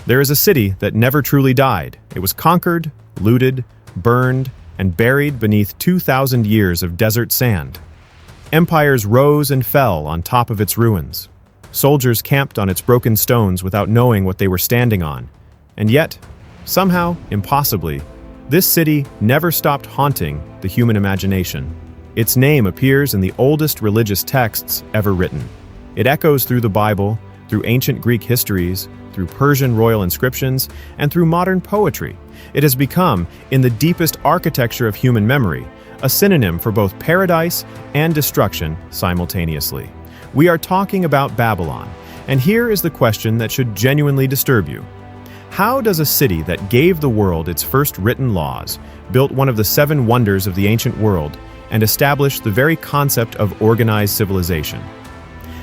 There is a city that never truly died. It was conquered, looted, burned, and buried beneath 2,000 years of desert sand. Empires rose and fell on top of its ruins. Soldiers camped on its broken stones without knowing what they were standing on. And yet, somehow, impossibly, this city never stopped haunting the human imagination. Its name appears in the oldest religious texts ever written. It echoes through the Bible, through ancient Greek histories, through Persian royal inscriptions, and through modern poetry. It has become, in the deepest architecture of human memory, a synonym for both paradise and destruction simultaneously. We are talking about Babylon, and here is the question that should genuinely disturb you. How does a city that gave the world its first written laws, built one of the 7 wonders of the ancient world, and established the very concept of organized civilization?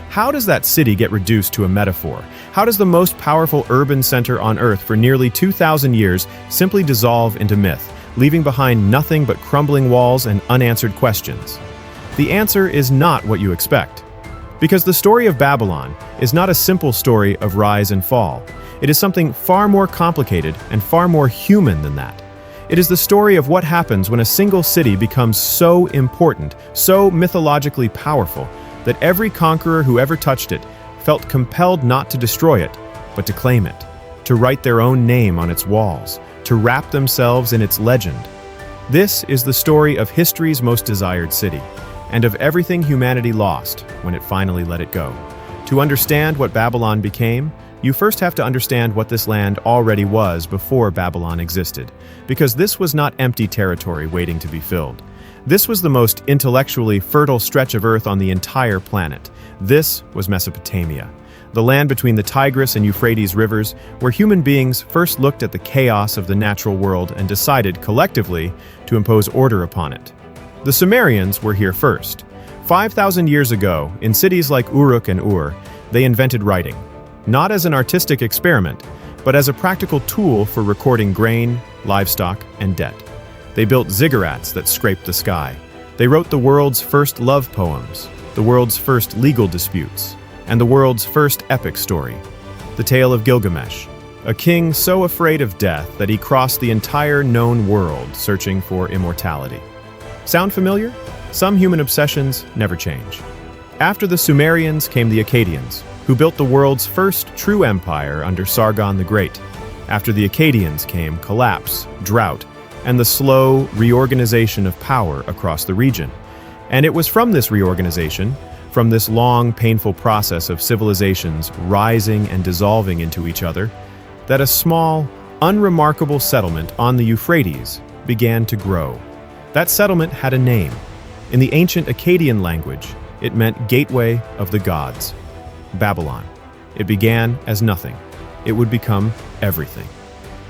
How does that city get reduced to a metaphor? How does the most powerful urban center on Earth for nearly 2,000 years simply dissolve into myth, leaving behind nothing but crumbling walls and unanswered questions? The answer is not what you expect. Because the story of Babylon is not a simple story of rise and fall. It is something far more complicated and far more human than that. It is the story of what happens when a single city becomes so important, so mythologically powerful, that every conqueror who ever touched it felt compelled not to destroy it, but to claim it, to write their own name on its walls, to wrap themselves in its legend. This is the story of history's most desired city, and of everything humanity lost when it finally let it go. To understand what Babylon became, you first have to understand what this land already was before Babylon existed, because this was not empty territory waiting to be filled. This was the most intellectually fertile stretch of earth on the entire planet. This was Mesopotamia, the land between the Tigris and Euphrates rivers, where human beings first looked at the chaos of the natural world and decided collectively to impose order upon it. The Sumerians were here first. 5,000 years ago, in cities like Uruk and Ur, they invented writing, not as an artistic experiment, but as a practical tool for recording grain, livestock, and debt. They built ziggurats that scraped the sky. They wrote the world's first love poems, the world's first legal disputes, and the world's first epic story, the tale of Gilgamesh, a king so afraid of death that he crossed the entire known world searching for immortality. Sound familiar? Some human obsessions never change. After the Sumerians came the Akkadians, who built the world's first true empire under Sargon the Great. After the Akkadians came collapse, drought, and the slow reorganization of power across the region. And it was from this reorganization, from this long, painful process of civilizations rising and dissolving into each other, that a small, unremarkable settlement on the Euphrates began to grow. That settlement had a name. In the ancient Akkadian language, it meant Gateway of the Gods. Babylon. It began as nothing. It would become everything.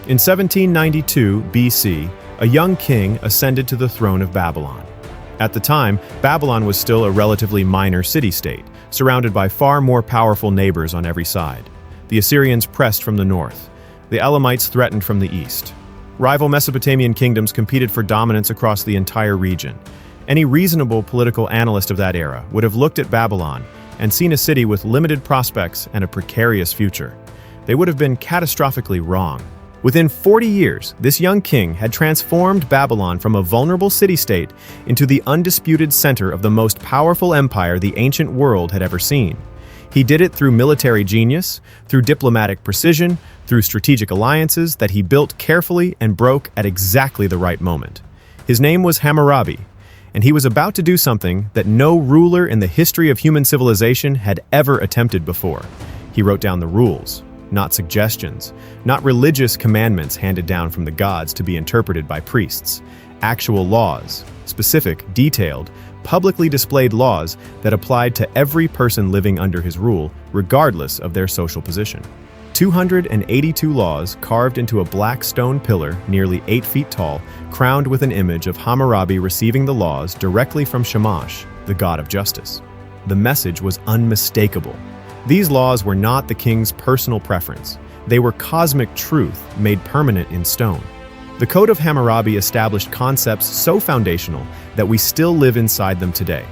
In 1792 BC, a young king ascended to the throne of Babylon. At the time, Babylon was still a relatively minor city-state, surrounded by far more powerful neighbors on every side. The Assyrians pressed from the north. The Elamites threatened from the east. Rival Mesopotamian kingdoms competed for dominance across the entire region. Any reasonable political analyst of that era would have looked at Babylon and seen a city with limited prospects and a precarious future. They would have been catastrophically wrong. Within 40 years, this young king had transformed Babylon from a vulnerable city-state into the undisputed center of the most powerful empire the ancient world had ever seen. He did it through military genius, through diplomatic precision, through strategic alliances that he built carefully and broke at exactly the right moment. His name was Hammurabi, and he was about to do something that no ruler in the history of human civilization had ever attempted before. He wrote down the rules. Not suggestions, not religious commandments handed down from the gods to be interpreted by priests. Actual laws, specific, detailed, publicly displayed laws that applied to every person living under his rule, regardless of their social position. 282 laws carved into a black stone pillar nearly 8 feet tall, crowned with an image of Hammurabi receiving the laws directly from Shamash, the god of justice. The message was unmistakable. These laws were not the king's personal preference. They were cosmic truth made permanent in stone. The Code of Hammurabi established concepts so foundational that we still live inside them today.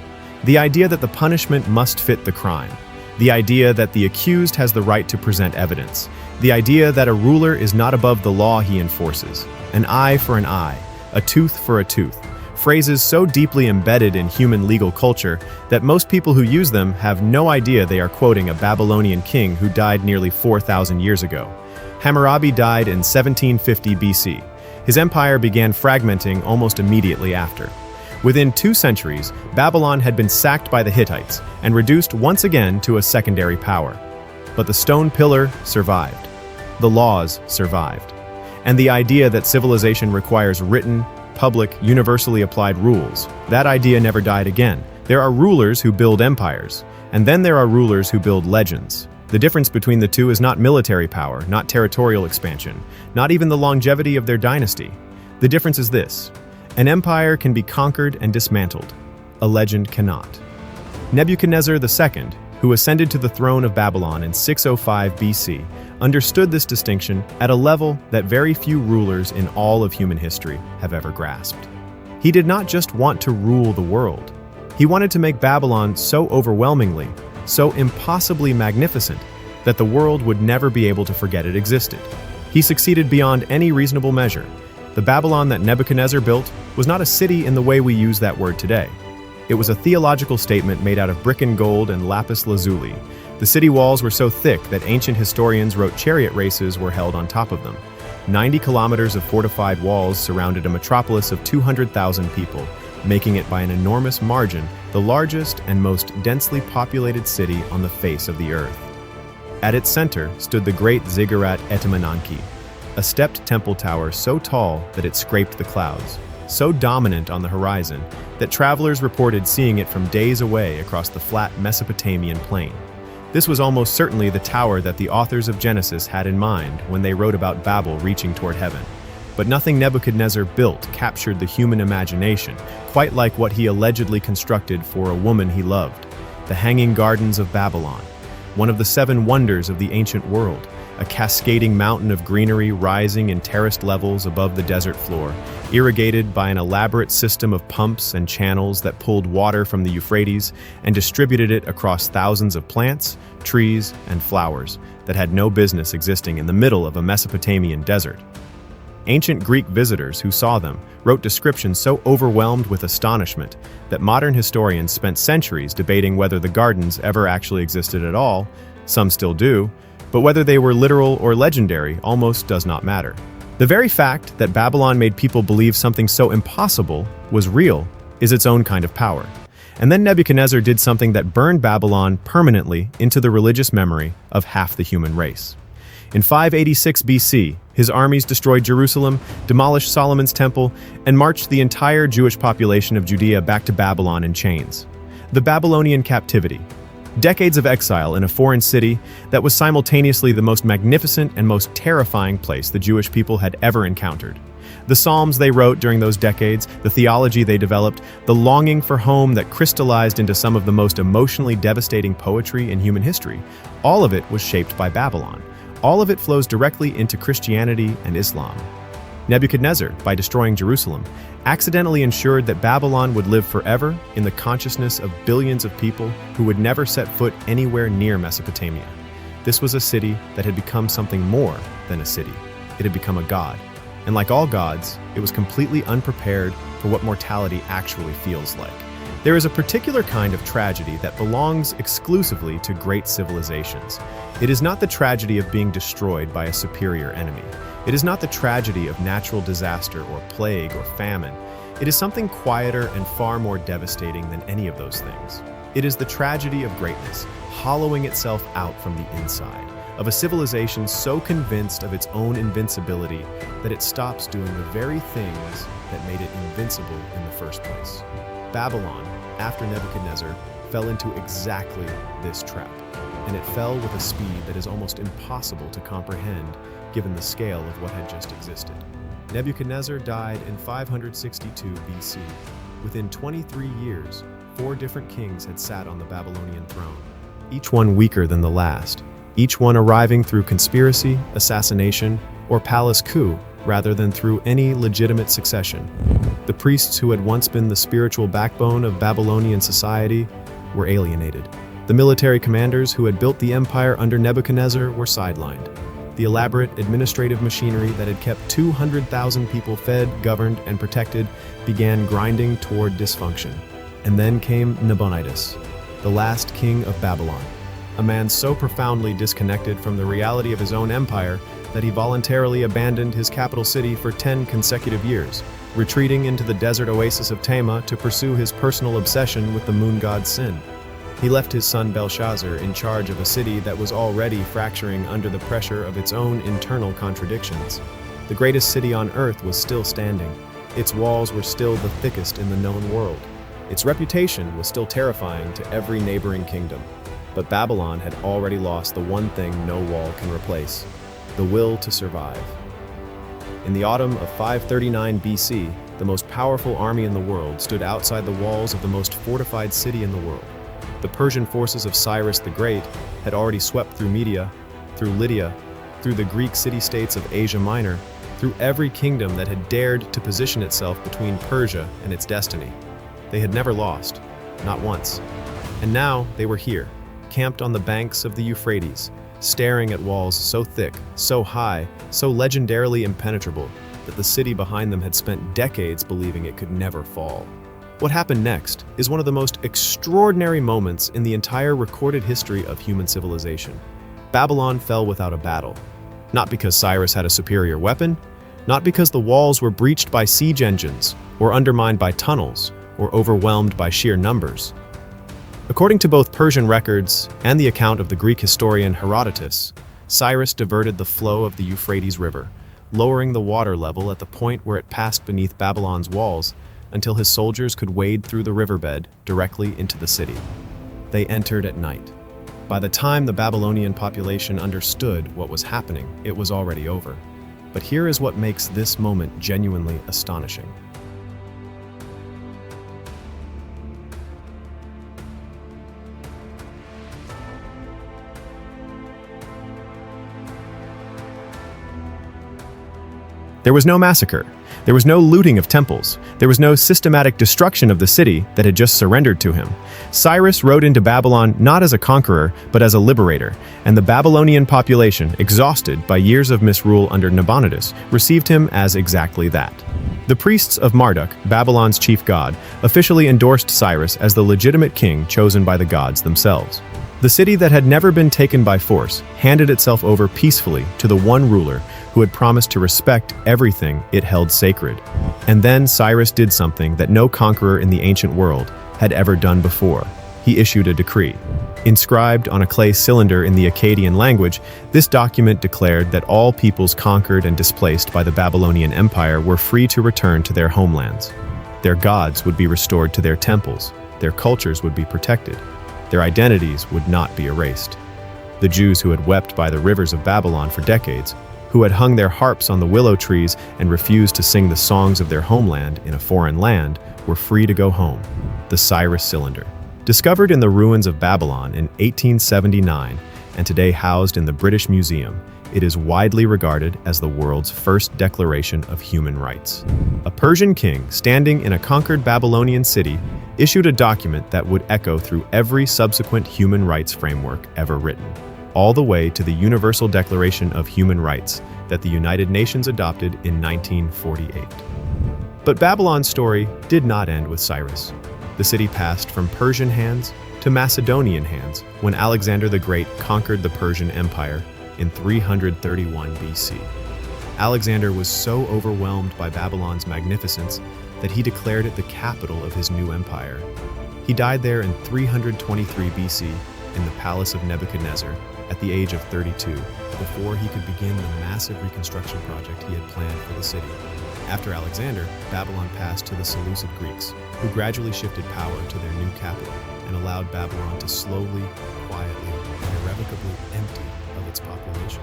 The idea that the punishment must fit the crime. The idea that the accused has the right to present evidence. The idea that a ruler is not above the law he enforces. An eye for an eye, a tooth for a tooth. Phrases so deeply embedded in human legal culture that most people who use them have no idea they are quoting a Babylonian king who died nearly 4,000 years ago. Hammurabi died in 1750 BC. His empire began fragmenting almost immediately after. Within 2 centuries, Babylon had been sacked by the Hittites and reduced once again to a secondary power. But the stone pillar survived. The laws survived. And the idea that civilization requires written, public, universally applied rules, that idea never died again. There are rulers who build empires, and then there are rulers who build legends. The difference between the two is not military power, not territorial expansion, not even the longevity of their dynasty. The difference is this: an empire can be conquered and dismantled. A legend cannot. Nebuchadnezzar II, who ascended to the throne of Babylon in 605 BC, understood this distinction at a level that very few rulers in all of human history have ever grasped. He did not just want to rule the world. He wanted to make Babylon so overwhelmingly, so impossibly magnificent, that the world would never be able to forget it existed. He succeeded beyond any reasonable measure. The Babylon that Nebuchadnezzar built was not a city in the way we use that word today. It was a theological statement made out of brick and gold and lapis lazuli. The city walls were so thick that ancient historians wrote chariot races were held on top of them. 90 kilometers of fortified walls surrounded a metropolis of 200,000 people, making it by an enormous margin the largest and most densely populated city on the face of the earth. At its center stood the great Ziggurat Etemenanki, a stepped temple tower so tall that it scraped the clouds, so dominant on the horizon that travelers reported seeing it from days away across the flat Mesopotamian plain. This was almost certainly the tower that the authors of Genesis had in mind when they wrote about Babel reaching toward heaven. But nothing Nebuchadnezzar built captured the human imagination, quite like what he allegedly constructed for a woman he loved: the Hanging Gardens of Babylon, one of the 7 wonders of the ancient world, a cascading mountain of greenery rising in terraced levels above the desert floor, irrigated by an elaborate system of pumps and channels that pulled water from the Euphrates and distributed it across thousands of plants, trees, and flowers that had no business existing in the middle of a Mesopotamian desert. Ancient Greek visitors who saw them wrote descriptions so overwhelmed with astonishment that modern historians spent centuries debating whether the gardens ever actually existed at all. Some still do, but whether they were literal or legendary almost does not matter. The very fact that Babylon made people believe something so impossible was real is its own kind of power. And then Nebuchadnezzar did something that burned Babylon permanently into the religious memory of half the human race. In 586 BC, his armies destroyed Jerusalem, demolished Solomon's temple, and marched the entire Jewish population of Judea back to Babylon in chains. The Babylonian captivity. Decades of exile in a foreign city that was simultaneously the most magnificent and most terrifying place the Jewish people had ever encountered. The psalms they wrote during those decades, the theology they developed, the longing for home that crystallized into some of the most emotionally devastating poetry in human history, all of it was shaped by Babylon. All of it flows directly into Christianity and Islam. Nebuchadnezzar, by destroying Jerusalem, accidentally ensured that Babylon would live forever in the consciousness of billions of people who would never set foot anywhere near Mesopotamia. This was a city that had become something more than a city. It had become a god. And like all gods, it was completely unprepared for what mortality actually feels like. There is a particular kind of tragedy that belongs exclusively to great civilizations. It is not the tragedy of being destroyed by a superior enemy. It is not the tragedy of natural disaster or plague or famine. It is something quieter and far more devastating than any of those things. It is the tragedy of greatness, hollowing itself out from the inside, of a civilization so convinced of its own invincibility that it stops doing the very things that made it invincible in the first place. Babylon, after Nebuchadnezzar, fell into exactly this trap, and it fell with a speed that is almost impossible to comprehend given the scale of what had just existed. Nebuchadnezzar died in 562 BC. Within 23 years, 4 different kings had sat on the Babylonian throne, each one weaker than the last, each one arriving through conspiracy, assassination, or palace coup rather than through any legitimate succession. The priests who had once been the spiritual backbone of Babylonian society were alienated. The military commanders who had built the empire under Nebuchadnezzar were sidelined. The elaborate administrative machinery that had kept 200,000 people fed, governed, and protected began grinding toward dysfunction. And then came Nabonidus, the last king of Babylon, a man so profoundly disconnected from the reality of his own empire that he voluntarily abandoned his capital city for 10 consecutive years, retreating into the desert oasis of Tema to pursue his personal obsession with the moon god Sin. He left his son Belshazzar in charge of a city that was already fracturing under the pressure of its own internal contradictions. The greatest city on earth was still standing. Its walls were still the thickest in the known world. Its reputation was still terrifying to every neighboring kingdom. But Babylon had already lost the one thing no wall can replace: the will to survive. In the autumn of 539 BC, the most powerful army in the world stood outside the walls of the most fortified city in the world. The Persian forces of Cyrus the Great had already swept through Media, through Lydia, through the Greek city-states of Asia Minor, through every kingdom that had dared to position itself between Persia and its destiny. They had never lost, not once. And now they were here, camped on the banks of the Euphrates, staring at walls so thick, so high, so legendarily impenetrable that the city behind them had spent decades believing it could never fall. What happened next is one of the most extraordinary moments in the entire recorded history of human civilization. Babylon fell without a battle. Not because Cyrus had a superior weapon, not because the walls were breached by siege engines, or undermined by tunnels, or overwhelmed by sheer numbers. According to both Persian records and the account of the Greek historian Herodotus, Cyrus diverted the flow of the Euphrates River, lowering the water level at the point where it passed beneath Babylon's walls until his soldiers could wade through the riverbed directly into the city. They entered at night. By the time the Babylonian population understood what was happening, it was already over. But here is what makes this moment genuinely astonishing. There was no massacre. There was no looting of temples. There was no systematic destruction of the city that had just surrendered to him. Cyrus rode into Babylon not as a conqueror, but as a liberator, and the Babylonian population, exhausted by years of misrule under Nabonidus, received him as exactly that. The priests of Marduk, Babylon's chief god, officially endorsed Cyrus as the legitimate king chosen by the gods themselves. The city that had never been taken by force handed itself over peacefully to the one ruler who had promised to respect everything it held sacred. And then Cyrus did something that no conqueror in the ancient world had ever done before. He issued a decree. Inscribed on a clay cylinder in the Akkadian language, this document declared that all peoples conquered and displaced by the Babylonian Empire were free to return to their homelands. Their gods would be restored to their temples, their cultures would be protected, their identities would not be erased. The Jews who had wept by the rivers of Babylon for decades, who had hung their harps on the willow trees and refused to sing the songs of their homeland in a foreign land, were free to go home. The Cyrus cylinder. Discovered in the ruins of Babylon in 1879 and today housed in the British Museum, it is widely regarded as the world's first declaration of human rights. A Persian king standing in a conquered Babylonian city issued a document that would echo through every subsequent human rights framework ever written, all the way to the Universal Declaration of Human Rights that the United Nations adopted in 1948. But Babylon's story did not end with Cyrus. The city passed from Persian hands to Macedonian hands when Alexander the Great conquered the Persian Empire in 331 BC. Alexander was so overwhelmed by Babylon's magnificence that he declared it the capital of his new empire. He died there in 323 BC in the palace of Nebuchadnezzar at the age of 32, before he could begin the massive reconstruction project he had planned for the city. After Alexander, Babylon passed to the Seleucid Greeks, who gradually shifted power to their new capital and allowed Babylon to slowly, quietly, and irrevocably empty of its population.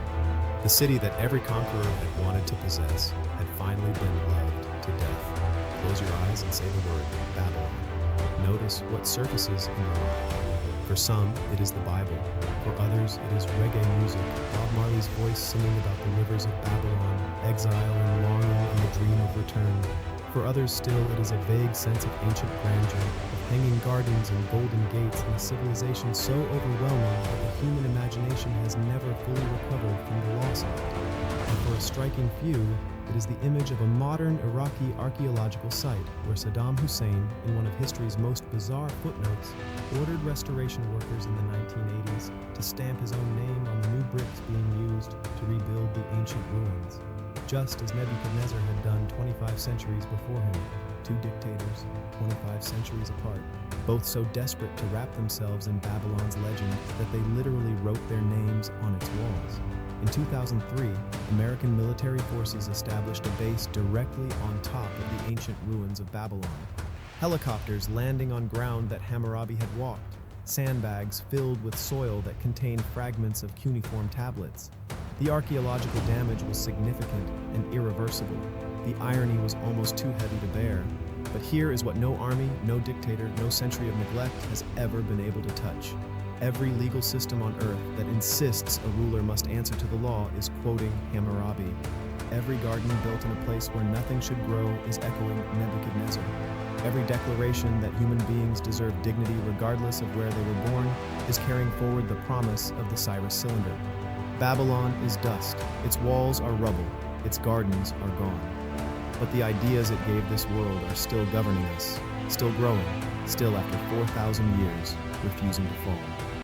The city that every conqueror had wanted to possess had finally been loved to death. Close your eyes and say the word Babylon. Notice what surfaces in your mind. For some, it is the Bible. For others, it is reggae music, Bob Marley's voice singing about the rivers of Babylon, exile and longing and the dream of return. For others still, it is a vague sense of ancient grandeur, of hanging gardens and golden gates in a civilization so overwhelming that the human imagination has never fully recovered from the loss of it. And for a striking few, it is the image of a modern Iraqi archaeological site where Saddam Hussein, in one of history's most bizarre footnotes, ordered restoration workers in the 1980s to stamp his own name on the new bricks being used to rebuild the ancient ruins, just as Nebuchadnezzar had done 25 centuries before him. Two dictators, 25 centuries apart, both so desperate to wrap themselves in Babylon's legend that they literally wrote their names on its walls. In 2003, American military forces established a base directly on top of the ancient ruins of Babylon. Helicopters landing on ground that Hammurabi had walked, sandbags filled with soil that contained fragments of cuneiform tablets. The archaeological damage was significant and irreversible. The irony was almost too heavy to bear. But here is what no army, no dictator, no century of neglect has ever been able to touch. Every legal system on earth that insists a ruler must answer to the law is quoting Hammurabi. Every garden built in a place where nothing should grow is echoing Nebuchadnezzar. Every declaration that human beings deserve dignity regardless of where they were born is carrying forward the promise of the Cyrus cylinder. Babylon is dust, its walls are rubble, its gardens are gone. But the ideas it gave this world are still governing us, still growing, still after 4,000 years, refusing to fall.